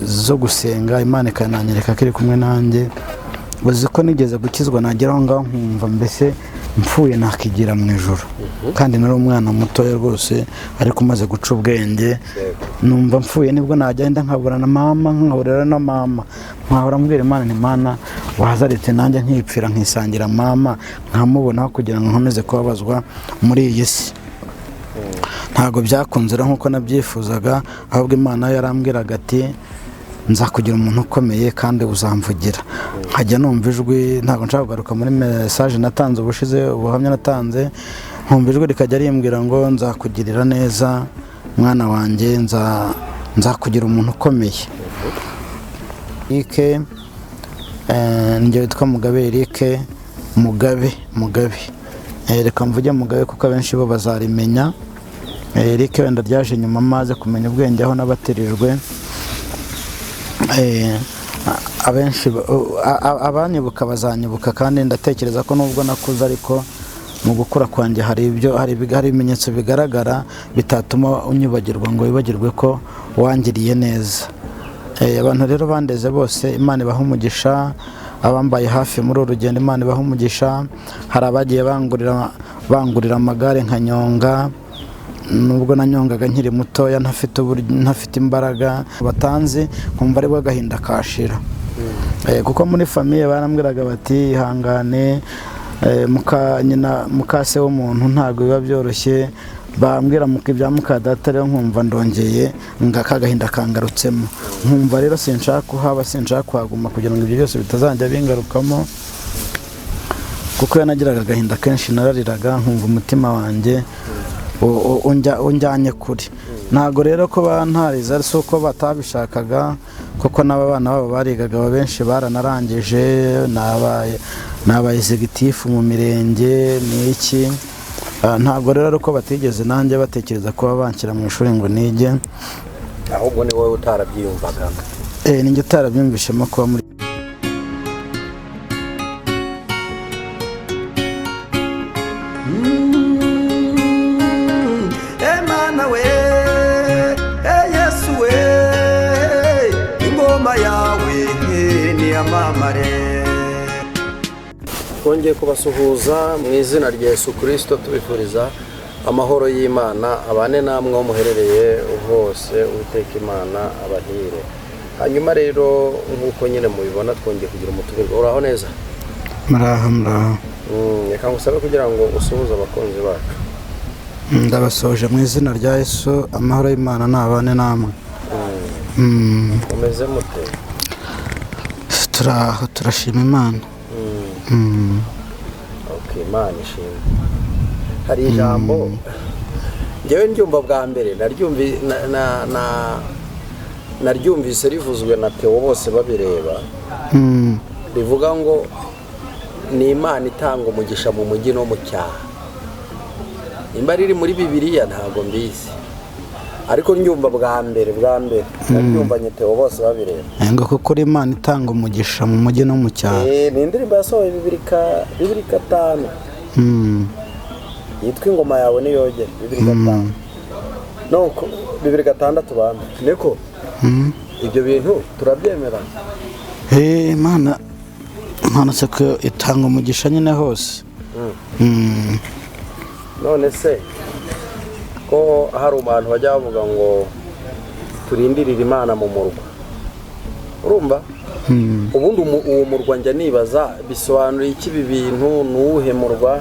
zo gusenga Imana ikananyereka ko iri kumwe nanjye. Uzi ko nigeze gukizwa nageraho ngaho nkumva mbese mpfuye nakigira mu ijuru, kandi nari umwana mutoya rwose ariko umaze guca ubwenge. Numva mpfuye nibwo najyenda nkabura na mama, nkaburira na mama, nkahora mbwira Imana nti Mana wazaretse nanjye nkipfira nkisangira mama nkamubonaho kugira ngo nkomeze kubabazwa muri iyi si. Ntago byakunze nkuko nabyifuzaga, ahubwo Imana yarambwiraga ati nzakugira umuntu ukomeye kandi uzamvugira. Nkajya numva ijwi, ntago nshaka kugaruka muri message natanze ubushize, ubuhamya natanze, nkumva ijwi rikajya rimbwira ngo nzakugirira neza mwana wanjye, nzakugira umuntu ukomeye. Eric njye witwa Mugabe Eric, Mugabe reka mvuge Mugabe kuko abenshi bo bazarimenya. Eric wenda ryaje nyuma maze kumenya ubwenge aho nabatirijwe. Abenshi abanyibuka bazanyibuka, kandi ndatekereza ko nubwo nakuze ariko mu gukura kwanjye hari ibimenyetso bigaragara bitatuma unyibagirwa ngo wibagirwe ko wangiriye neza. Abantu rero bandeze bose Imana ibaha umugisha, abambaye hafi muri urugendo Imana ibaha umugisha. Hari abagiye bangurira amagare nkanyonga, nubwo nanyongaga nkiri mutoya ntafite imbaraga, batanzi nkumva ari bwo agahinda kashira. Kuko muri famiye barambwiraga bati ihangane, mukase w'umuntu ntago biba byoroshye. Bambwira ibya mukadata rero nkumva ndongeye ngakagahinda kangarutsemo, nkumva rero sinshaka kuhaba, sinshaka kuhaguma kugira ngo ibyo byose bitazajya bingarukamo. Kuko yanagiraga agahinda kenshi, narariraga nkumva umutima wanjye unjyanye kuri. Ntago rero ko bantariza si uko batabishakaga, kuko n'abana babo barigaga benshi baranarangije, nabaye executive mu mirenge n'iki. Ntago rero uko batigeze nanjye batekereza kuba banshyira mu ishuri ngo nige, ahubwo ni wowe utarabyiyumvaga. Ninjye utarabyumvishemo kuba muri Emana we, Yesu we, ingoma yawe ni amamare. Twongeye kubasuhuza mu izina rya Yesu Kristo, tubifuriza amahoro y'Imana abane namwe aho muherereye hose. Uwiteka Imana abahire. Hanyuma rero nk'uko nyine mubibona twongeye kugira umutumirwa. Uraho neza? muraho. Reka ngusabe kugira ngo usuhuze abakunzi bacu. Ndabasoje mu izina rya Yesu, amahoro y'Imana nabane namwe. Umeze mute? Turaho, turashima Imana. Okay, Imana ishimwe. Hari ijambo njyewe ndyumva bwa mbere, naryumvise rivuzwe na Theo bose babireba, rivuga ngo ni Imana itanga umugisha mu mujyi no mu cyaha. Imba riri muri Bibiliya ntago mbizi, ariko ndyumva bwa mbere naryumva nye Theo bose babireba. Ngo kuko Imana itanga umugisha mu mujyi no mu cyaha. Ni indirimbo yasohoye 2005 yitwa ingoma yawe niyogere. 2005 no 2006 bamwe niko ibyo bintu turabyemera. Imana se ko itanga umugisha nyine hose. None se ko hari abantu bajya bavuga ngo turindirire Imana mu murwa, urumva? Ubundi uwo murwa njya nibaza bisobanura iki ibi bintu, nuwuhe murwa?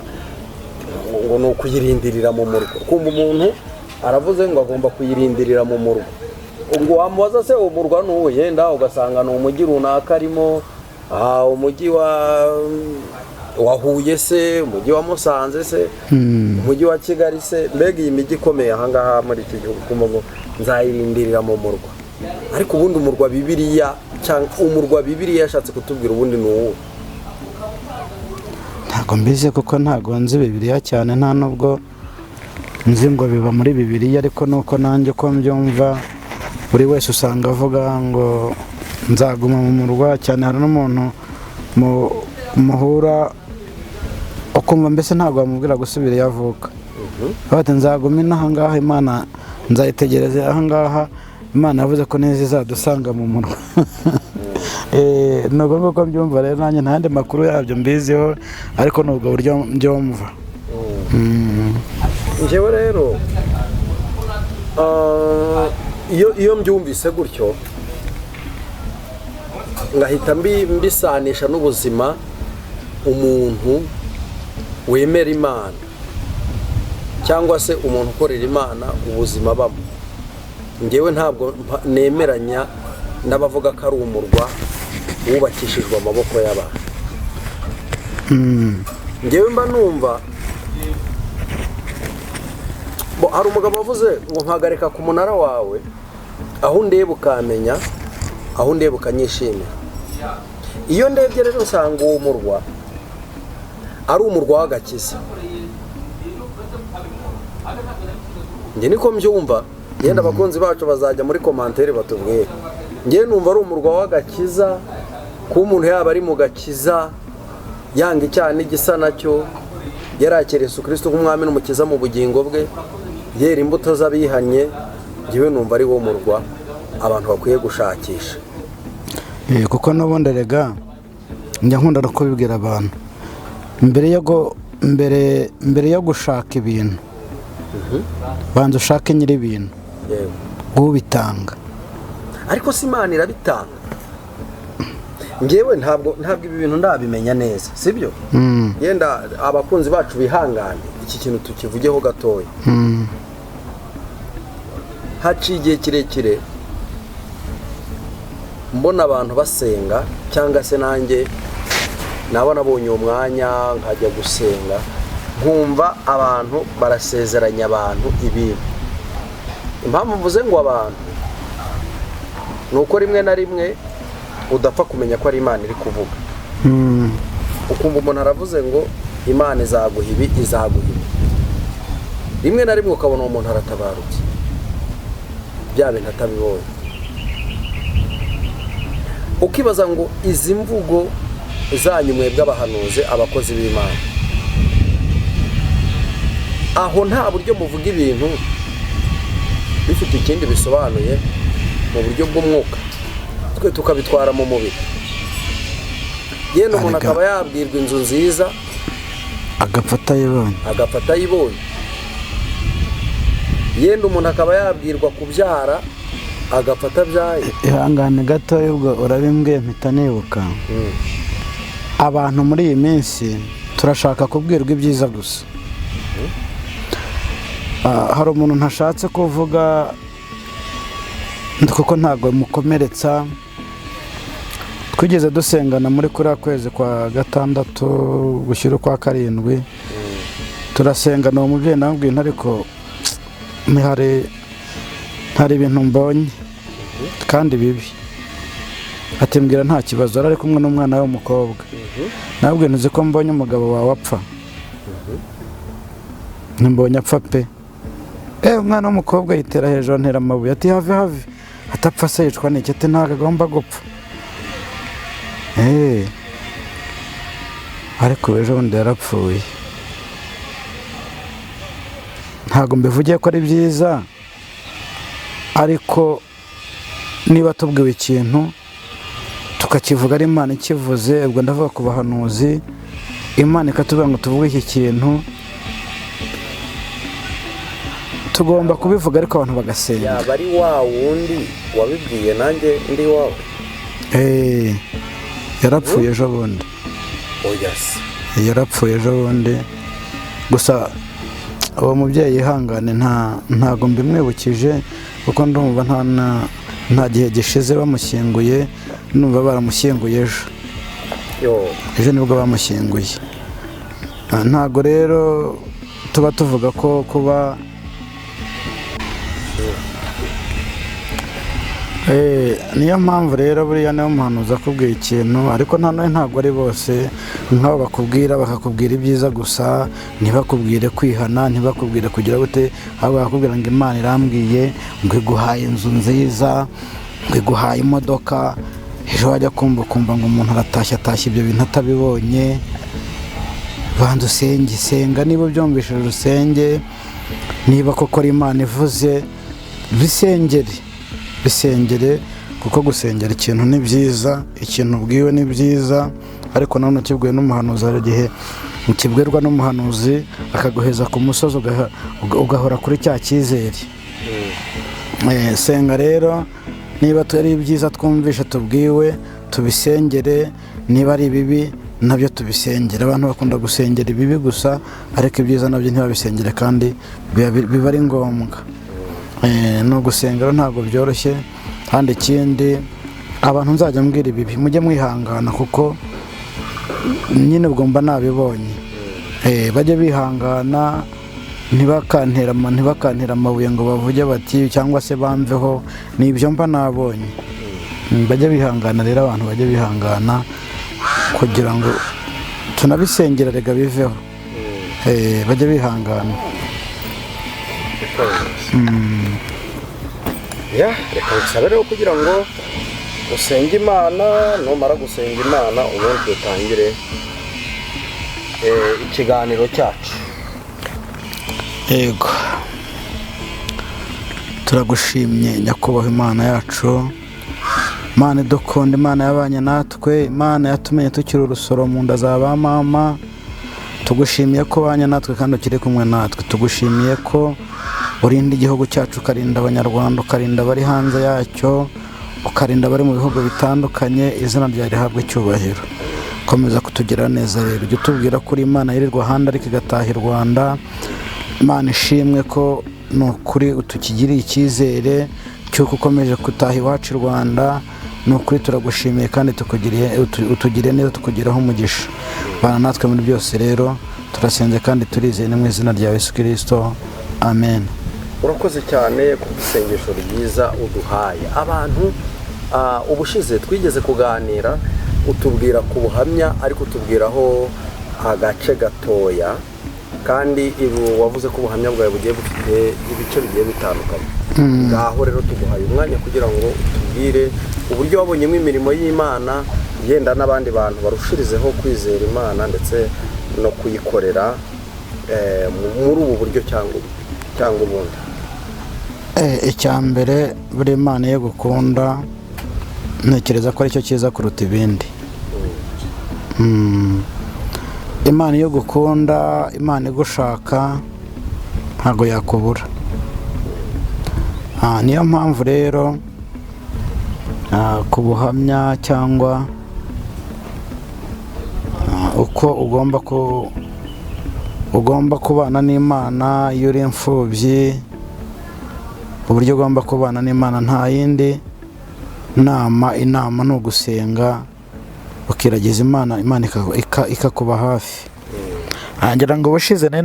Ngo ni ukuyirindirira mu murwa. Kumva umuntu aravuze ngo agomba kuyirindirira mu murwa, ngo wamubaza se uwo murwa nuwo, yenda ugasanga ni umujyi runaka arimo, umujyi wa Huye se, umujyi wa Musanze se, umujyi wa Kigali se, mbega iyi mijyi ikomeye ahangaha muri iki gihugu, kumva nzayirindirira mu murwa. Ariko ubundi umurwa Bibiliya cyangwa umurwa Bibiliya yashatse kutubwira ubundi nuwo. Ntago mbize kuko ntago nzi Bibiliya cyane, nta nubwo nzi ngo biba muri Bibiliya, ariko nuko nanjye ko mbyumva buri wese usanga avuga ngo nzaguma mu murwa cyane. Hari n'umuntu muhura ukumva mbese ntago bamubwira gusubira yavuka, bati nzaguma inaha ngaha, Imana nzayitegereza aha ngaha imana yavuze ko neza izadusanga mu murwa. Ni ubwo nguko mbyumva rero, nanjye nta yandi makuru yabyo mbiziho, ariko ni ubwo buryo mbyumva. njyewe rero iyo mbyumvise gutyo ngahita mbisanisha n'ubuzima umuntu wemera imana cyangwa se umuntu ukorera imana ubuzima bamo. Njyewe ntabwo nemeranya n'abavuga ko ari umurwa wubakishijwe amaboko y'abantu. Njyewe mba numva hari umugabo wavuze ngo mpagarika ku munara wawe, aho ndeba ukamenya, aho ndeba ukanyishimira. Iyo ndebye rero nsanga uwo murwa ari umurwa w'agakiza, njye niko mbyumva. Yenda abakunzi bacu bazajya muri komantere batubwire. Njye numva ari umurwa w'agakiza, ko umuntu yaba ari mu gakiza yanga icyaha n'igisa nacyo, yarakira Yesu Kristo nk'umwami n'umukiza mu bugingo bwe, yera imbuto z'abihanye. Njyewe numva ari wo murwa abantu bakwiye gushakisha. Kuko n'ubundi rega njya nkunda no kubibwira abantu, mbere yo gushaka ibintu banza ushake nyiri ibintu, ubitanga. Ariko si Imana irabitanga. Njyewe ntabwo ibi bintu ndabimenya neza, sibyo? Yenda abakunzi bacu bihangane iki kintu tukivugeho gatoya. Haciye igihe kirekire mbona abantu basenga, cyangwa se nanjye nabo nabonye umwanya nkajya gusenga, nkumva abantu barasezeranya abantu ibintu. Impamvu mvuze ngo abantu ni uko rimwe na rimwe udapfa kumenya ko ari Imana iri kuvuga. Ukumva umuntu aravuze ngo Imana izaguha ibi, izaguha ibi. Rimwe na rimwe ukabona uwo muntu aratabarutse, bya bintu atabibonye. Ukibaza ngo izi mvugo zanyu mwebwe abahanuzi, abakozi b'Imana, aho nta buryo muvuga ibintu bifite ikindi bisobanuye mu buryo bw'umwuka, twe tukabitwara mu mubiri. Yenda umuntu akaba yabwirwa inzu nziza agapfa ayibonye. Yenda umuntu akaba yabwirwa kubyara agapfa atabyaye. Ihangane gato, ubwo urabimbwiye mpita nibuka. Abantu muri iyi minsi turashaka kubwirwa ibyiza gusa. Hari umuntu ntashatse kuvuga kuko ntabwo mukomeretsa. Twigeze dusengana muri kuriya kwezi kwa gatandatu gushyira ukwa karindwi, turasengana. Uwo mubyeyi namubwiye ariko hari ibintu mbonye kandi bibi. Atimbwira nta kibazo, ari kumwe n'umwana w'umukobwa. Nabwiye ntuzi ko mbonye umugabo wawe apfa. Mbonye apfa pe. Umwana w'umukobwa yitera hejuru antera amabuye, ati have atapfa se yicwa n'iki? Ati ntabwo agomba gupfa. Ariko ejo bundi yarapfuye. Ntabwo mbivugiye ko ari byiza, ariko niba tubwiwe ikintu tukakivuga ari Imana ikivuze, ubwo ndavuga ku bahanuzi, Imana ikatubwira ngo tuvuge iki kintu, tugomba kubivuga ariko abantu bagasenga. Yaba ari wa wundi wabibwiye nanjye ndi wawe. Yarapfuye ejo bundi. Yarapfuye ejo bundi. Gusa uwo mubyeyi yihangane, ntago mbimwibukije kuko ndumva nta gihe gishize bamushyinguye, numva baramushyinguye ejo nibwo bamushyinguye. Ntago rero tuba tuvuga ko kuba niyo mpamvu rero buriya niyo muhanuzi akubwira ikintu, ariko ntabwo ari bose nk'abo bakakubwira ibyiza gusa, ntibakubwire kwihana, ntibakubwire kugira gute, ahubwo bakakubwira ngo Imana irambwiye ngo iguhaye inzu nziza, ngo iguhaye imodoka. Ejo wajya kumva ngo umuntu atashye ibyo bintu atabibonye. Banza usenge, senga niba ubyumvishije urusenge, niba koko ari Imana ivuze bisengere. bisengere, kuko gusengera ikintu ni byiza, ikintu ubwiwe ni byiza, ariko nanone ukibwiwe n'umuhanuzi, hari igihe ukibwirwa n'umuhanuzi akaguheza ku musozi ugahora kuri cya cyizere. Senga rero, niba ari ibyiza twumvishe tubwiwe tubisengere, niba ari ibibi nabyo tubisengere. Abantu bakunda gusengera ibibi gusa, ariko ibyiza nabyo ntibabisengere kandi biba ari ngombwa. No gusenga ntabwo byoroshye, kandi ikindi abantu nzajya mbwira ibibi mujye mwihangana, kuko nyine ugomba nabibonye. Bajye bihangana, ntibakantera amabuye ngo bavuge bati cyangwa se bamveho, nibyo mba nabonye. Bajye bihangana rero, abantu bajye bihangana kugira ngo tunabisengera rega biveho. Bajye bihangana. Reka ngusabe rero kugira ngo usenge Imana, numara gusenga Imana ubundi dutangire ikiganiro cyacu. Yego, turagushimye nyakubahwa Imana yacu, Imana idukunda, Imana yabanye natwe, Imana yatumenye tukiri urusoro mu nda za ba mama. Tugushimiye ko banye natwe kandi ukiri kumwe natwe. Tugushimiye ko urinda igihugu cyacu, ukarinda abanyarwanda, ukarinda abari hanze yacyo, ukarinda abari mu bihugu bitandukanye. Izina ryawe rihabwe icyubahiro. Komeza kutugira neza rero, ujye utubwira ko uri Imana yirirwa ahandi ariko igataha i Rwanda. Imana ishimwe ko ni ukuri utukigiriye icyizere cy'uko ukomeje gutaha iwacu i Rwanda. Ni ukuri turagushimiye kandi utugiriye neza, tukugiraho umugisha. Bana natwe muri byose rero, turasenze kandi turizeye mu izina rya Yesu Kristo, amen. Urakoze cyane ku isengesho ryiza uduhaye. Abantu ubushize twigeze kuganira, utubwira ku buhamya ariko utubwiraho agace gatoya, kandi wavuze ko ubuhamya bwawe bugiye bufite ibice bigiye bitandukanye. Ngaho rero tuguhaye umwanya kugira ngo utubwire uburyo wabonyemo imirimo y'Imana, yenda n'abandi bantu barushirizeho kwizera Imana ndetse no kuyikorera muri ubu buryo cyangwa ubundi. Icya mbere, buri Imana yo gukunda, ntekereza ko aricyo cyiza kuruta ibindi. Imana yo gukunda, Imana igushaka, ntabwo yakubura. Niyo mpamvu rero ku buhamya cyangwa uko ugomba kubana n'Imana iyo uri imfubyi, uburyo ugomba kubana n'Imana nta yindi inama ni ugusenga, ukiragiza Imana, Imana ikakuba hafi. Ngira ngo ubushize nari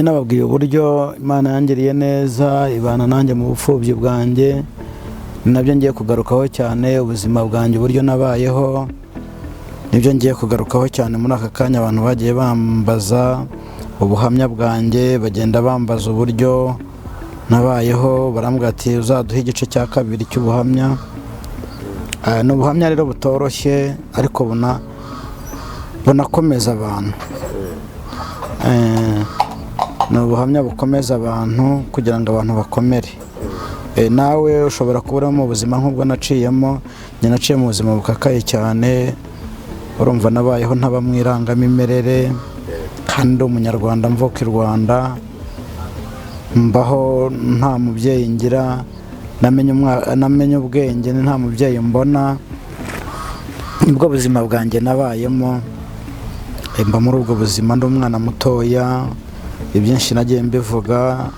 nababwiye uburyo Imana yangiriye neza, ibana nanjye mu bupfubyi bwanjye. Ni nabyo ngiye kugarukaho cyane, ubuzima bwanjye uburyo nabayeho nibyo ngiye kugarukaho cyane muri aka kanya. Abantu bagiye bambaza ubuhamya bwanjye, bagenda bambaza uburyo nabayeho, barambwira ati uzaduhe igice cya kabiri cy'ubuhamya. Ni ubuhamya rero butoroshye, ariko bunakomeza abantu. Ni ubuhamya bukomeza abantu kugira ngo abantu bakomere. Nawe ushobora kubura mu buzima nk'ubwo naciyemo. Njye naciye mu buzima bukakaye cyane, urumva nabayeho ntabamwirangamimerere, kandi ndi umunyarwanda mvuka i Rwanda, mbaho nta mubyeyi ngira, namenye ubwenge nta mubyeyi mbona. Nibwo buzima bwanjye nabayemo, mba muri ubwo buzima ndi umwana mutoya. Ibyinshi nagiye mbivuga,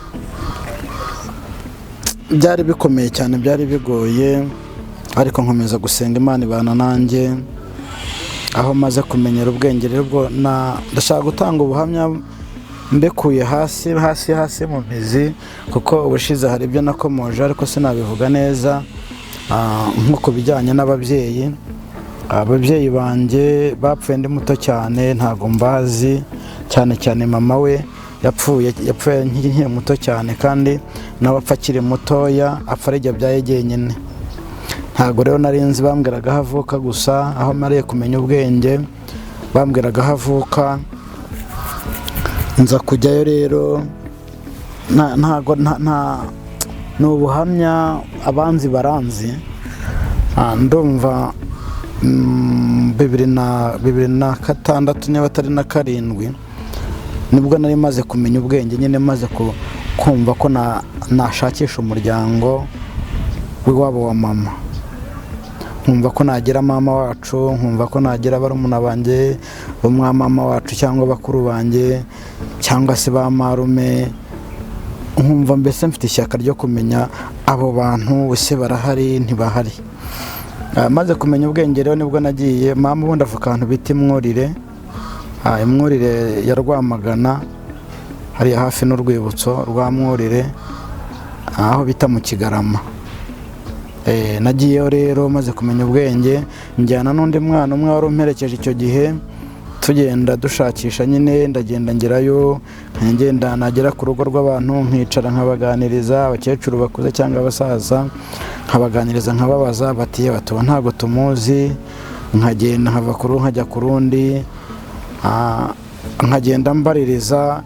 byari bikomeye cyane, byari bigoye, ariko nkomeza gusenga, Imana ibana nanjye. Aho maze kumenyera ubwenge rero, ndashaka gutanga ubuhamya mbekuye hasi mu mizi, kuko ubushize hari ibyo nakomoje ariko sinabivuga neza. Nko ku bijyanye n'ababyeyi, ababyeyi banjye bapfuye ndi muto cyane, ntago mbazi. Cyane mama we yapfuye nkiri muto cyane, kandi nawe apfa akiri mutoya, apfa ari igihe abyaye jyenyine. Ntago rero nari nzi, bambwiraga aho avuka gusa. Aho mariye kumenya ubwenge, bambwiraga aho avuka, nza kujyayo rero. ni ubuhamya abanzi baranzi. Ndumva 2006 niba atari na 7 nibwo nari maze kumenya ubwenge nyine, maze kumva ko nashakisha umuryango w'iwabo wa mama, nkumva ko nagira mama wacu, nkumva ko nagira barumuna banjye bo mwa mama wacu cyangwa bakuru banjye cyangwa se ba marume, nkumva mbese mfite ishyaka ryo kumenya abo bantu bose barahari ntibahari. Maze kumenya ubwenge rero nibwo nagiye mama ubundi avuka ahantu bita Imwurire, Imwurire ya Rwamagana hariya hafi n'urwibutso rwa Mwurire aho bita mu Kigarama. Nagiyeyo rero maze kumenya ubwenge, njyana n'undi mwana umwe wari umperekeje icyo gihe, tugenda dushakisha nyine, ndagenda ngerayo, ngenda nagera ku rugo rw'abantu nkicara nkabaganiriza, abakecuru bakuze cyangwa abasaza nkabaganiriza nkababaza bati batuba ntago tumuzi, nkagenda nkava kuri nkajya ku rundi, nkagenda mbaririza.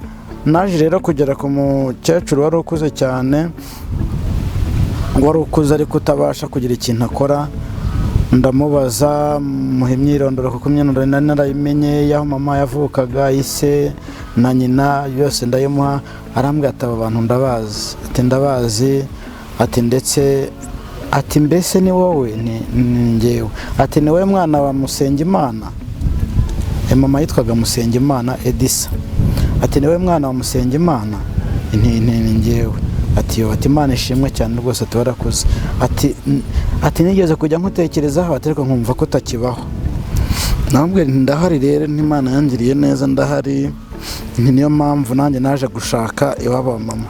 Naje rero kugera ku mukecuru wari ukuze cyane, wari ukuze ariko utabasha kugira ikintu akora, ndamubaza muha imyirondoro kuko imyirondoro nari narayimenye y'aho mama yavukaga, ise na nyina yose ndayimuha. Arambwira ati aba bantu ndabazi, ati ndabazi, ati ndetse ati mbese ni wowe? Ni njyewe. Ati ni wowe mwana wa Musengimana? Mama yitwaga Musengimana Edisa. Ati ni wowe mwana wa Musengimana? Ni njyewe. Ati yo, ati Imana ishimwe cyane rwose, ati warakuze. Ati nigeze kujya nkutekerezaho, ati ariko nkumva ko utakibaho. Nambwira ndahari rero, Imana yangiriye neza ndahari, niyo mpamvu nanjye naje gushaka iwabo wa mama.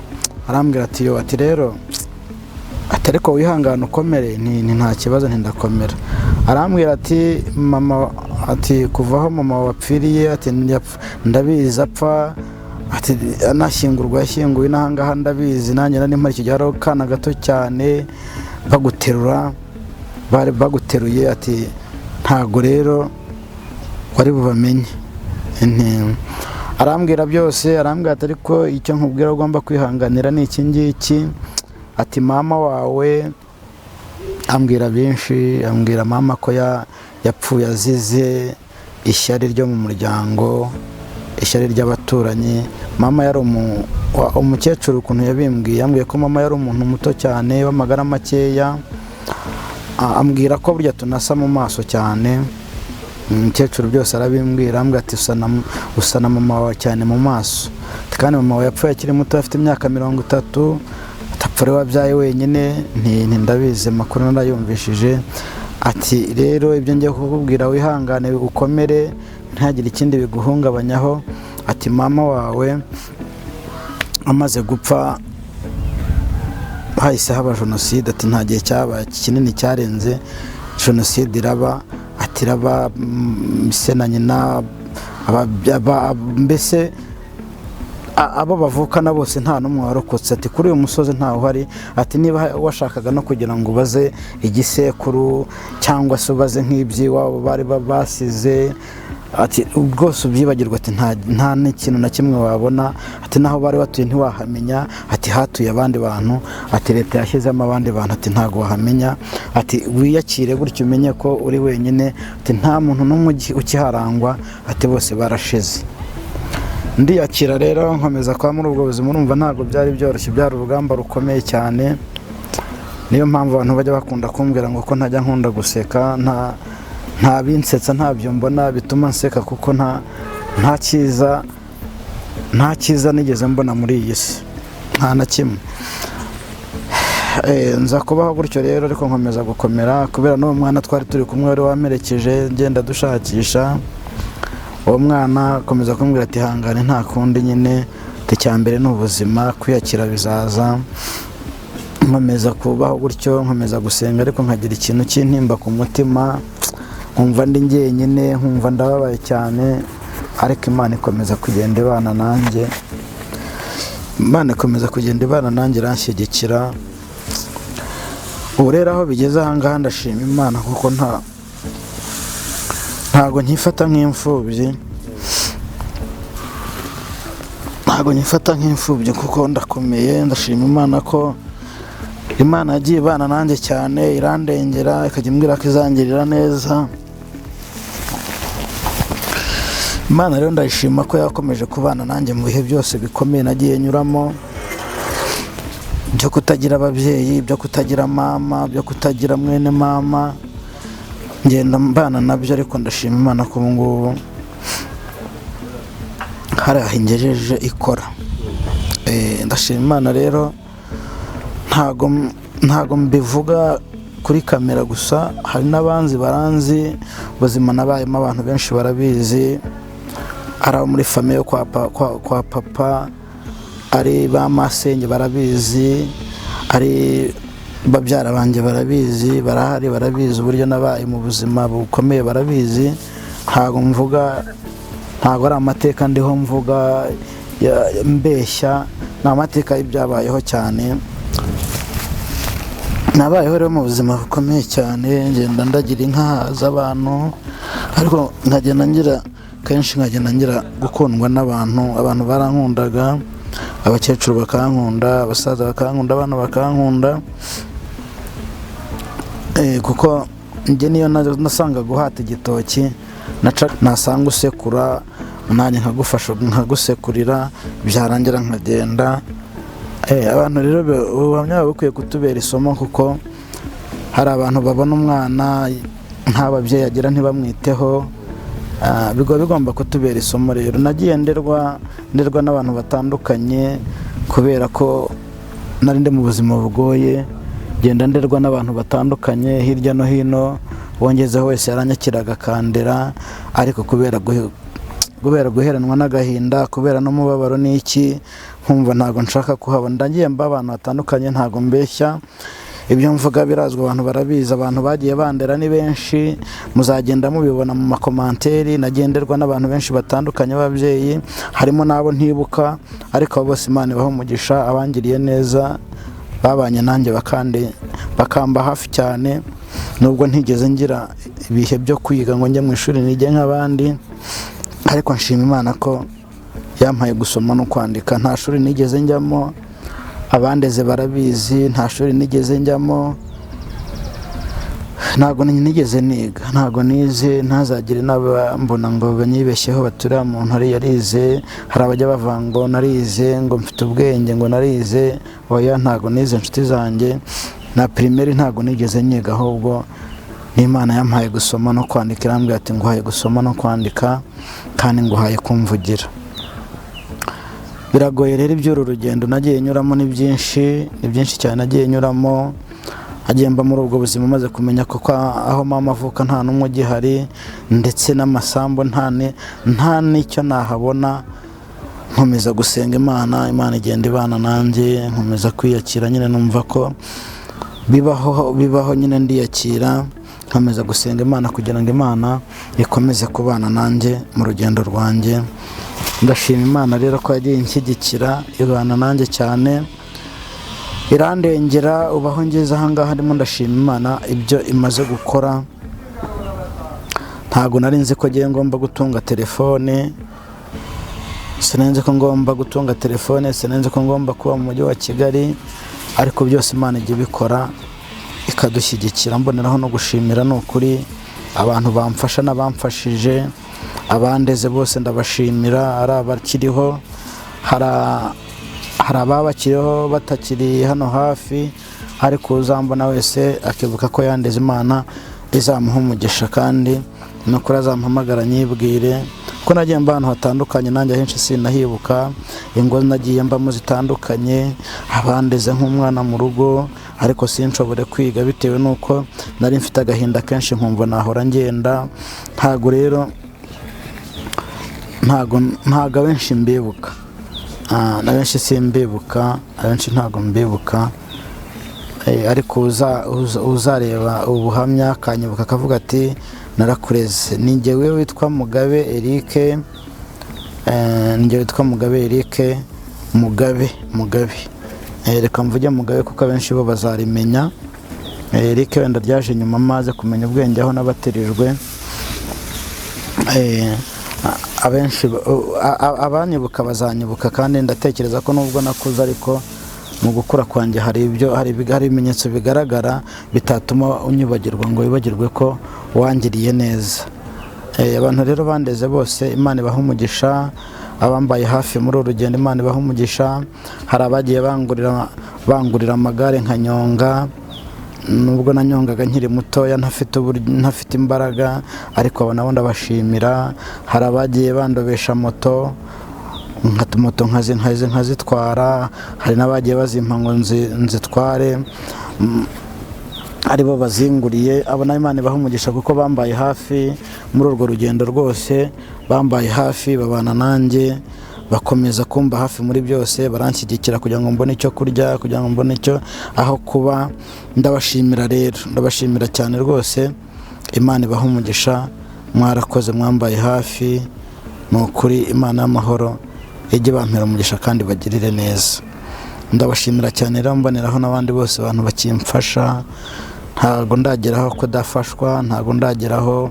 Arambwira ati yo, ati rero ati ariko wihangana ukomere, nta kibazo ndakomera. Arambwira ati mama, ati kuvaho mama wapfiriye, ati ndabizi apfa, ati anashyingurwa yashyinguwe n'ahangaha ndabizi, nanjye nari mpari kijyaro kana gato cyane baguterura, bari baguteruye, ati ntago rero wari bubamenye. Arambwira byose, arambwira ati ariko icyo nkubwira ugomba kwihanganira ni iki ngiki. Ati mama wawe ambwira benshi, ambwira mama ko yapfuye azize ishyari ryo mu muryango, ishyari ry'abaturanyi. Mama yari umukecuru ukuntu yabimbwiye, ambwiye ko mama yari umuntu muto cyane w'amagara makeya, ambwira ko burya tunasa mu maso cyane. Umukecuru byose arabimbwira, ambwira ati usa na mama wawe cyane mu maso, kandi mama wawe yapfuye akiri muto afite imyaka 30, atapfure wabyaye wenyine. Ndabizi makuru narayumvishije. Ati rero ibyo ngiye kukubwira wihangane ukomere, ntagire ikindi biguhungabanyaho. Ati mama wawe amaze gupfa hahise haba jenoside, ati nta gihe cyabaye kinini cyarenze jenoside iraba. Ati raba se na nyina mbese abo bavukana bose nta n'umwe warokotse. Ati kuri uyu musozi ntawe uhari. Ati niba washakaga no kugira ngo ubaze igisekuru cyangwa se ubaze nk'iby'iwabo bari basize, ati rwose ubyibagirwa. Ati nta n'ikintu na kimwe wabona. Ati naho bari batuye ntiwahamenya. Ati hatuye abandi bantu. Ati leta yashyizemo abandi bantu. Ati ntago wahamenya. Ati wiyakire gutyo umenye ko uri wenyine. Ati nta muntu n'umwe ukiharangwa. Ati bose barashize. Ndiyakira rero nkomeza kwa muri ubwo buzima, urumva ntago byari byoroshye, byari urugamba rukomeye cyane. Niyo mpamvu abantu bajya bakunda kumbwira ngo ko ntajya nkunda guseka, nta binsetsa ntabyo mbona bituma nseka, kuko nta cyiza nigeze mbona muri iyi si, nta na kimwe. Nza kubaho gutyo rero, ariko nkomeza gukomera kubera n'uwo mwana twari turi kumwe wari wamerekeje ngenda dushakisha. Uwo mwana akomeza kumbwira ati hangane nta kundi nyine, icyambere ni ubuzima, kwiyakira bizaza. Nkomeza kubaho gutyo, nkomeza gusenga, ariko nkagira ikintu cy'intimba ku mutima, nkumva ndi njyenyine, nkumva ndababaye cyane. Ariko Imana ikomeza kugenda ibana nanjye, Imana ikomeza kugenda ibana nanjye, iranshyigikira. Ubu rero aho bigeze ahangaha ndashima Imana, kuko ntago nkifata nk'imfubyi, kuko ndakomeye. Ndashima Imana ko Imana yagiye ibana nanjye cyane, irandengera, ikajya imbwira ko izangirira neza. Imana rero ndayishima ko yakomeje kubana nanjye mu bihe byose bikomeye nagiye nyuramo, byo kutagira ababyeyi, byo kutagira mama, byo kutagira mwene mama, ngenda mbana nabyo, ariko ndashima Imana ko ubu ngubu hari aho ingejeje ikora. Ndashima Imana rero, ntago mbivuga kuri kamera gusa, hari n'abanzi baranzi ubuzima nabayemo, abantu benshi barabizi, ari abo muri famiye kwa papa, ari ba masenge barabizi, ari babyara banjye barabizi, barahari barabizi uburyo nabaye mu buzima bukomeye, barabizi. Ntago ari amateka ndiho mvuga mbeshya, ni amateka y'ibyabayeho cyane. Nabayeho rero mu buzima bukomeye cyane, ngenda ndagira inka z'abantu, ariko kenshi nkagenda ngira gukundwa n'abantu. Abantu barankundaga, abakecuru bakankunda, abasaza bakankunda, abana bakankunda, kuko njye niyo nasanga guhata igitoki nasanga usekura, nanjye nkagufasha nkagusekurira, byarangira nkagenda. Abantu rero ubuhamya buba bukwiye kutubera isomo, kuko hari abantu babona umwana nta babyeyi agira ntibamwiteho, bigomba kutubera isomo. Rero nagiye nderwa n'abantu batandukanye, kubera ko nari ndi mu buzima bugoye, genda nderwa n'abantu batandukanye hirya no hino, wongezeho wese yaranyakiraga akandera, ariko kubera guheranwa n'agahinda, kubera n'umubabaro n'iki, nkumva ntago nshaka kuhaba. Ndagiye mba abantu batandukanye, ntago mbeshya, ibyo mvuga birazwi, abantu barabizi. Abantu bagiye bandera ni benshi, muzagenda mubibona mu makomanteri. Nagenderwa n'abantu benshi batandukanye b'ababyeyi, harimo n'abo ntibuka, ariko bose Imana ibaha umugisha, abangiriye neza, babanye nanjye bakamba hafi cyane. Nubwo ntigeze ngira ibihe byo kwiga ngo njye mu ishuri nige nk'abandi, ariko nshima Imana ko yampaye gusoma no kwandika. Nta shuri nigeze njyamo, abandeze barabizi, nta shuri nigeze njyamo, ntago nigeze niga, ntago nize. Ntazagire n'abambona ngo banyibeshyeho baturiya muntu ari yarize. Hari abajya bavuga ngo narize, ngo mfite ubwenge, ngo narize. Oya, ntago nize inshuti zanjye, na primaire ntago nigeze niga, ahubwo n'Imana yampaye gusoma no kwandika. Irambwira ati nguhaye gusoma no kwandika, kandi nguhaye kumvugira. Biragoye rero iby'uru rugendo nagiye nyuramo, ni byinshi cyane nagiye nyuramo. Agiye mba muri ubwo buzima, maze kumenya ko aho mama avuka nta n'umwe ugihari, ndetse n'amasambu nta n'icyo nahabona. Nkomeza gusenga Imana igenda ibana nanjye, nkomeza kwiyakira, nyine numva ko bibaho nyine ndiyakira, nkomeza gusenga Imana kugira ngo Imana ikomeze kubana nanjye mu rugendo rwanjye. Ndashima Imana rero ko yagiye inshyigikira, ibana nanjye cyane, irandengera. Ubaho ngeze ahangaha ndimo ndashima Imana ibyo imaze gukora. Ntago nari nzi ko ngiye ngomba gutunga telefone, sinenze ko ngomba gutunga telefone, sinenze ko ngomba kuba mu mujyi wa Kigali, ariko byose Imana ijya ibikora ikadushyigikira. Mboneraho no gushimira ni ukuri abantu bamfasha n'abamfashije, abandeze bose ndabashimira. Ari abakiriho, hari ababakiriho batakiri hano hafi, ariko uzambona wese akibuka ko yandeze, Imana izamuha umugisha, kandi nukuri azampamagara nyibwire ko nagiye mba ahantu hatandukanye. Nanjye ahenshi sinahibuka, ingo nagiye mbamo zitandukanye, abandeze nk'umwana mu rugo, ariko sinshobore kwiga bitewe n'uko nari mfite agahinda kenshi, nkumva nahora ngenda. Ntago abenshi mbibuka, na benshi simbibuka, abenshi ntago mbibuka, ariko uzareba ubuhamya akanyibuka akavuga ati narakureze. Ni njyewe witwa Mugabe Eric, Mugabe. Reka mvuge Mugabe kuko abenshi bo bazarimenya. Eric wenda ryaje nyuma, maze kumenya ubwenge aho nabatirijwe. Abenshi abanyibuka bazanyibuka, kandi ndatekereza ko nubwo nakuze, ariko mu gukura kwanjye hari ibimenyetso bigaragara bitatuma unyibagirwa ngo wibagirwe ko wangiriye neza. Abantu rero bandeze bose Imana ibaha umugisha, abambaye hafi muri uru rugendo Imana ibaha umugisha. Hari abagiye bangurira amagare nkanyonga, nubwo nanyongaga nkiri mutoya ntafite imbaraga, ariko abo nabo ndabashimira. Hari abagiye bandobesha moto nkazitwara, hari n'abagiye bazimpa ngo nzitware aribo bazinguriye. Abo na Imana ibaha umugisha kuko bambaye hafi muri urwo rugendo rwose, bambaye hafi babana nanjye, bakomeza kumba hafi muri byose, baranshyigikira kugira ngo mbone icyo kurya, kugira ngo mbone icyo aho kuba. Ndabashimira rero, ndabashimira cyane rwose. Imana ibaha umugisha, mwarakoze, mwambaye hafi. Ni ukuri Imana y'amahoro ijye bampera umugisha kandi bagirire neza. Ndabashimira cyane rero, mboneraho n'abandi bose abantu bakimfasha. Ntabwo ndageraho ko dafashwa, ntabwo ndageraho,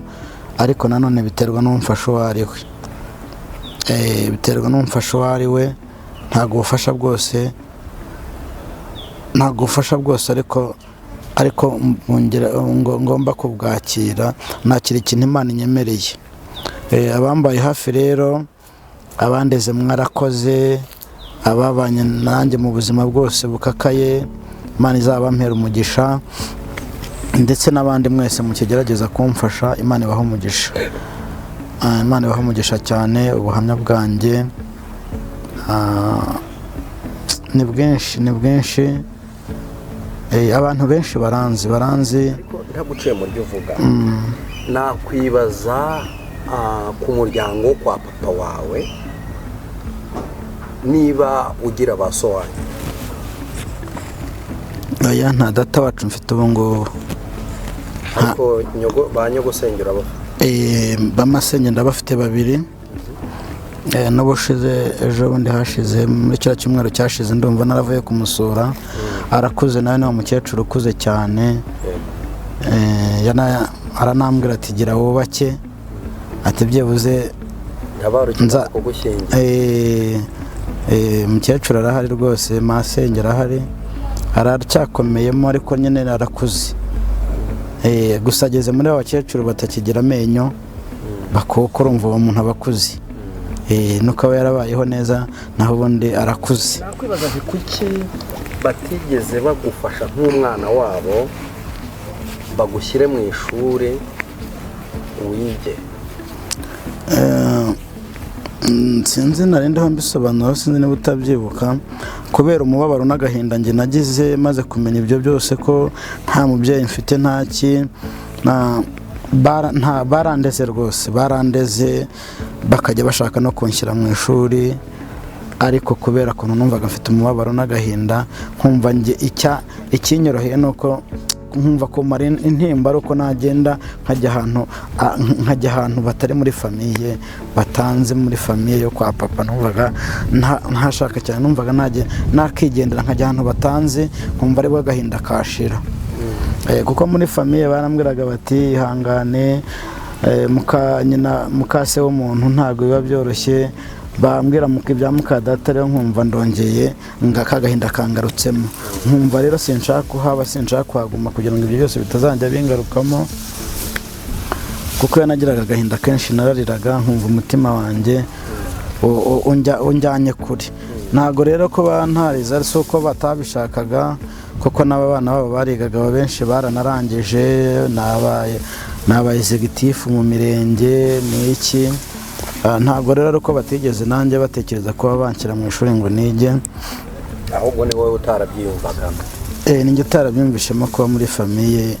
ariko nanone biterwa n'umfasha uwo ari we. Biterwa n'umfasha uwo ari we. Ntabwo ubufasha bwose ariko ngomba kubwakira, nakira ikintu Imana inyemereye. Abambaye hafi rero, abandeze mwarakoze, ababanye nanjye mu buzima bwose bukakaye, Imana izabampera umugisha, ndetse n'abandi mwese mukigerageza kumfasha, Imana ibaha umugisha. Imana ibaha umugisha cyane. Ubuhamya bwanjye ni bwinshi. Abantu benshi baranzi. Ariko ntaguciye mu ryo uvuga, nakwibaza ku muryango kwa papa wawe niba ugira ba so wanyu. Oya, nta data wacu mfite ubu ngubu. Ariko ba nyogosengera bamasenge ndabafite 2. N'ubushize ejo bundi hashize muri cya cyumweru cyashize ndumva naravuye kumusura. Arakuze nawe, ni umukecuru ukuze cyane. Aranambwira ati gira wubake, ati byibuze nza kugushyingira. Umukecuru arahari rwose, masenge arahari, aracyakomeyemo, ariko nyine arakuze. Gusa ageze muri abakecuru batakigira amenyo, bakuko urumva uwo muntu abakuze. Nuko aba yarabayeho neza, naho ubundi arakuze. Nakwibaza nti kuki batigeze bagufasha nk'umwana wabo, bagushyire mu ishuri wige? Sinzi narindaho mbisobanura, sinzi niba utabyibuka, kubera umubabaro n'agahinda njye nagize maze kumenya ibyo byose ko nta mubyeyi mfite, barandeze rwose, barandeze bakajya bashaka no kunshyira mu ishuri. Ariko kubera ko numvaga mfite umubabaro n'agahinda, nkumva njye ikinyoroheye nuko nkumva ko mari intimba, ariko nagenda nkajya ahantu batari muri famiye, batanze muri famiye yo kwa papa. Numvaga ntashaka cyane, numvaga nakigendera nkajya ahantu batanze, nkumva aribwo agahinda kashira. Kuko muri famiye barambwiraga bati ihangane, mukase w'umuntu ntabwo biba byoroshye. Bambwira ibya mukadata rero, nkumva ndongeye kagahinda kangarutsemo. Nkumva rero sinshaka kuhaba, sinshaka kuhaguma kugira ngo ibyo byose bitazajya bingarukamo. Kuko yanagiraga agahinda kenshi, narariraga, nkumva umutima wanjye unjyanye kure. Ntabwo rero ko bantariza si uko batabishakaga, kuko n'abana babo barigaga, benshi baranarangije, nabaye executive mu mirenge n'iki. Ntabwo rero ariko batigeze nanjye batekereza kuba banshyira mu ishuri ngo nige. Ahubwo ni wowe utarabyiyumvaga? Ninjye utarabyumvishemo kuba muri famiye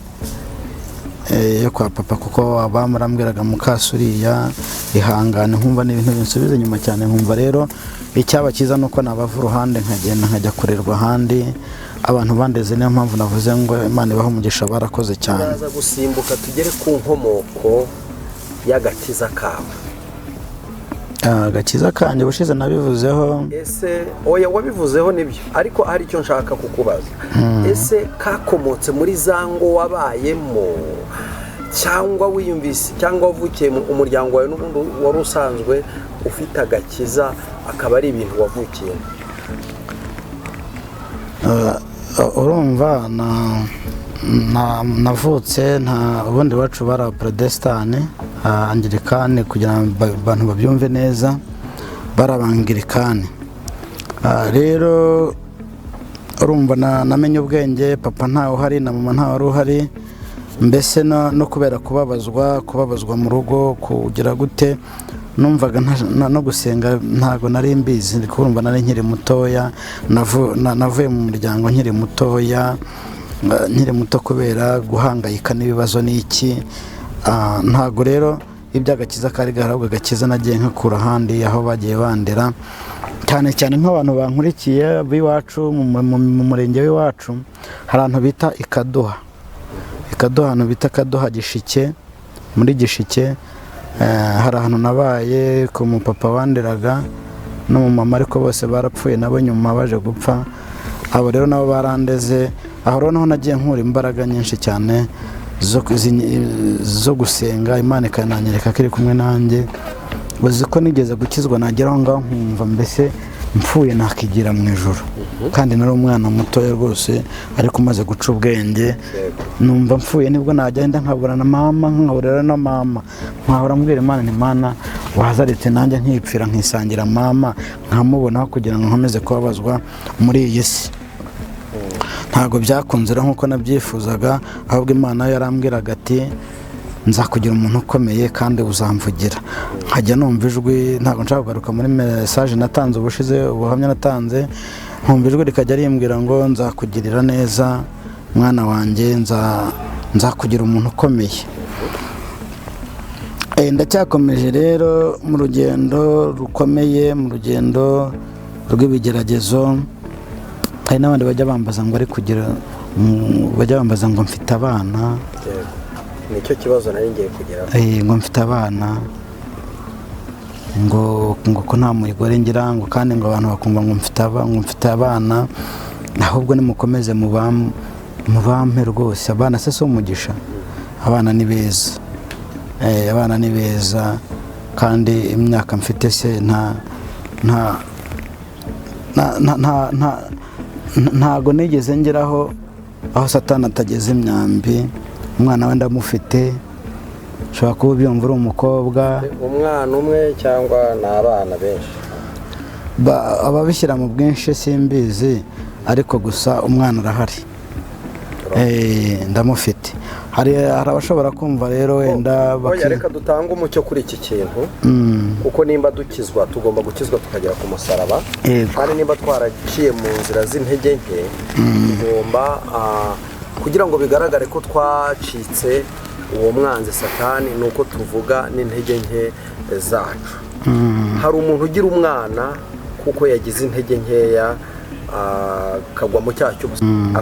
yo kwa papa, kuko abamurambwiraga mukasuriya ihangane, nkumva n'ibintu binsubiza inyuma cyane. Nkumva rero icyaba cyiza nuko nabava uruhande nkagenda nkajya kurerwa ahandi. Abantu bandeze, niyo mpamvu navuze ngo Imana ibaha umugisha, barakoze cyane. Turaza gusimbuka tugere ku nkomoko y'agakiza kawe. Agakiza kanjye bushize nabivuzeho. Ese oya, wabivuzeho nibyo, ariko hari icyo nshaka kukubaza. Ese kakomotse muri zango wabayemo, cyangwa wiyumvise, cyangwa wavukiye mu umuryango wawe n'ubundi wari usanzwe ufite agakiza, akaba ari ibintu wavukiyemo? urumva navutse nta ubundi iwacu bari abaporodesitani angirikani, kugira ngo abantu babyumve neza, bari abangirikani. Rero urumva namenye ubwenge, papa ntawe uhari na mama ntawe wari uhari, mbese no kubera kubabazwa mu rugo kugira gute, numvaga no gusenga ntago nari mbizi, urumva nari nkiri mutoya, navuye mu muryango nkiri muto kubera guhangayika n'ibibazo n'iki. Ntago rero iby'agakiza kari gahabwa agakiza, nagiye nkakura ahandi aho bagiye bandera, cyane cyane nk'abantu bankurikiye b'iwacu mu murenge w'iwacu hari ahantu bita Ikaduha, ahantu bita Kaduha Gishike, muri Gishike hari ahantu nabaye ku mupapa wanderaga n'umumama, ariko bose barapfuye nabo nyuma baje gupfa. Abo rero nabo barandeze, aho rero naho nagiye nkura imbaraga nyinshi cyane zo gusenga, Imana ikananyereka ko iri kumwe nanjye. Uzi ko nigeze gukizwa nagera aho ngaho nkumva mbese mpfuye nakigira mu ijuru, kandi nari umwana mutoya rwose ariko umaze guca ubwenge, numva mpfuye nibwo najyenda nkabura na mama, nkaburira na mama, nkahora mbwira Imana nti Mana wazaretse nanjye nkipfira nkisangira mama nkamubonaho kugira ngo nkomeze kubabazwa muri iyi si. Ntabwo byakunze nk'uko nabyifuzaga, ahubwo Imana yarambwiraga ati nzakugira umuntu ukomeye kandi uzamvugira. Nkajya numva ijwi, ntabwo nshaka kugaruka muri message natanze ubushize, ubuhamya natanze, nkumva ijwi rikajya rimbwira ngo nzakugirira neza mwana wanjye, nzakugira umuntu ukomeye. Ndacyakomeje rero mu rugendo rukomeye, mu rugendo rw'ibigeragezo. Hari n'abandi bajya bambaza ngo mfite abana. Nicyo kibazo nari ngiye kugeraho. Ngo mfite abana, ngo ko nta mugore ngira, ngo kandi ngo abantu bakumva ngo mfite abana, ahubwo nimukomeze mubampe rwose. Abana se si umugisha? Abana ni beza, abana ni beza, kandi imyaka mfite se ntago nigeze ngeraho aho Satani atageze imyambi. Umwana we ndamufite, ushobora kuba ubyumva uri umukobwa. Umwana umwe cyangwa ni abana benshi? Ababishyira mu bwinshi simbizi, ariko gusa umwana arahari. Ndamufite. Hari abashobora kumva rero wenda reka dutanga umucyo kuri iki kintu, kuko nimba dukizwa tugomba gukizwa tukagera ku musaraba, kandi nimba twaraciye mu nzira z'intege nke, tugomba kugira ngo bigaragare ko twacitse uwo mwanzi Satani, nuko tuvuga n'intege nke zacu. Hari umuntu ugira umwana kuko yagize intege nkeya akagwa mu cyaha cy'ubusambanyi,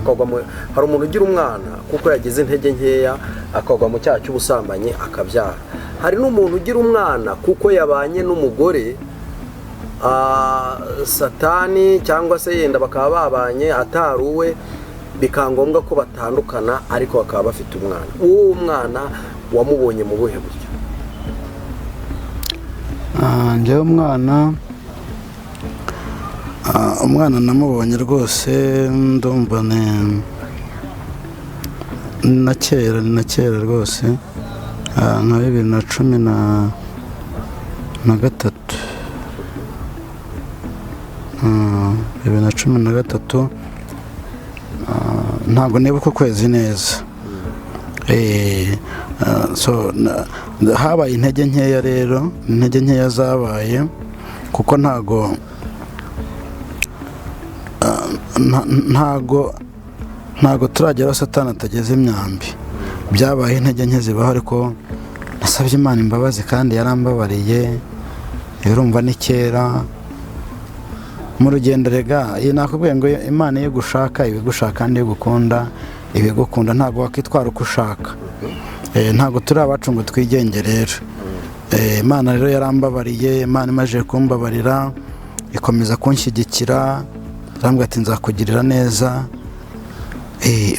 hari umuntu ugira umwana kuko yagize intege nkeya akagwa mu cyaha cy'ubusambanyi akabyara. Hari n'umuntu ugira umwana kuko yabanye n'umugore Satani, cyangwa se yenda bakaba babanye atari uwe, bikangombwa ko batandukana ariko bakaba bafite umwana. Uwo mwana wamubonye mu buhe buryo? Njyewe umwana namubonye rwose, ndumva ni na kera rwose, nka 2013, 2013, ntabwo nibuka ukwezi neza. Habaye intege nkeya rero, intege nkeya zabaye kuko ntago turagera Satani atageze imyambi. Byabaye intege nke zibaho, ariko nasabye Imana imbabazi kandi yarambabariye. Urumva ni kera mu rugendo rega, nakubwiye ngo Imana iyo gushaka ibigushaka, kandi iyo gukunda ibigukunda, ntago wakitwara uko ushaka. Ntago turi abacu ngo twigenge rero. Imana rero yarambabariye. Imana imaze kumbabarira ikomeza kunshyigikira, arambwira ati nzakugirira neza.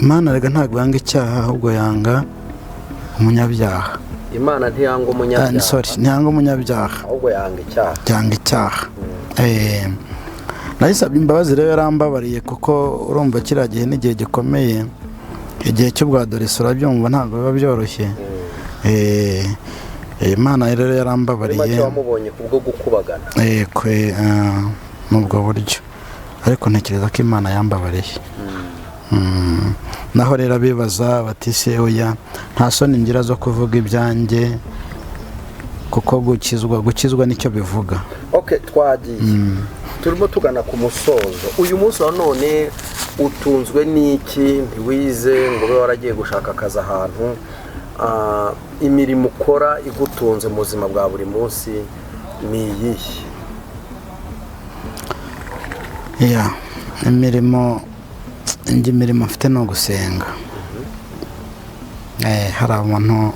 Imana rega ntago yanga icyaha, ahubwo yanga umunyabyaha. Imana ntiyanga umunyabyaha. Ntiyanga umunyabyaha, ahubwo yanga icyaha. Yanga icyaha. nayisabye imbabazi rero yarambabariye kuko urumva kiriya gihe n'igihe gikomeye, igihe cy'ubwadoresi urabyumva ntabwo biba byoroshye. Imana rero yarambabariye, wamubonye kubwo gukubagana n'ubwo buryo, ariko ntekereza ko Imana yambabariye. Naho rero abibaza bati se oya nta soni ngira zo kuvuga ibyanjye kuko gukizwa nicyo bivuga. Twagiye turimo tugana ku musozo. Uyu munsi wa none utunzwe n'iki? Ntiwize ngo ube waragiye gushaka akazi ahantu, imirimo ukora igutunze mu buzima bwa buri munsi ni iyihe? imirimo mfite ni ugusenga. Hari abantu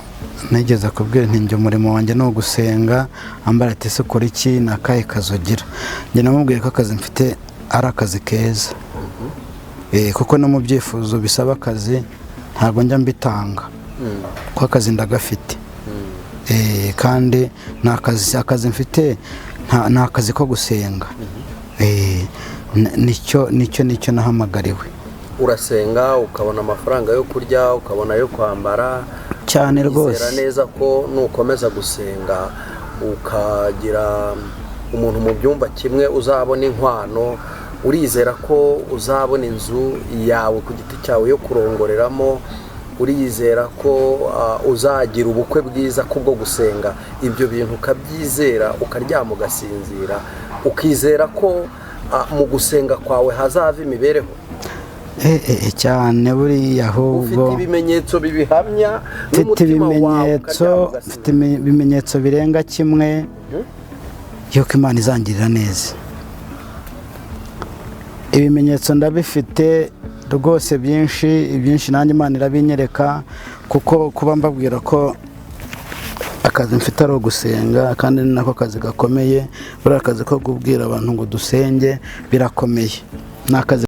nigeze kubwira nti umurimo wanjye ni ugusenga, ambara ati se ukora iki, ni akahe kazi ugira? Njye namubwiye ko akazi mfite ari akazi keza, kuko no mu byifuzo bisaba akazi ntabwo njya mbitanga, kuko akazi ndagafite. Kandi akazi mfite ni akazi ko gusenga. Nicyo nahamagariwe. Urasenga ukabona amafaranga yo kurya, ukabona yo kwambara cyane rwose. Izera neza ko nukomeza gusenga ukagira umuntu mu byumba kimwe uzabona inkwano, urizera ko uzabona inzu yawe ku giti cyawe yo kurongoreramo, urizera ko uzagira ubukwe bwiza kubwo gusenga. Ibyo bintu ukabyizera, ukaryama ugasinzira, ukizera ko mu gusenga kwawe hazava imibereho. Cyane buriya, ahubwo ufite ibimenyetso bibihamya n'umutima wawe mfite ibimenyetso birenga kimwe yuko Imana izangirira neza. Ibimenyetso ndabifite rwose byinshi nanjye Imana irabinyereka, kuko kuba mbabwira ko akazi mfite ari ugusenga kandi ni nako kazi gakomeye. Buriya akazi ko kubwira abantu ngo dusenge birakomeye, ni akazi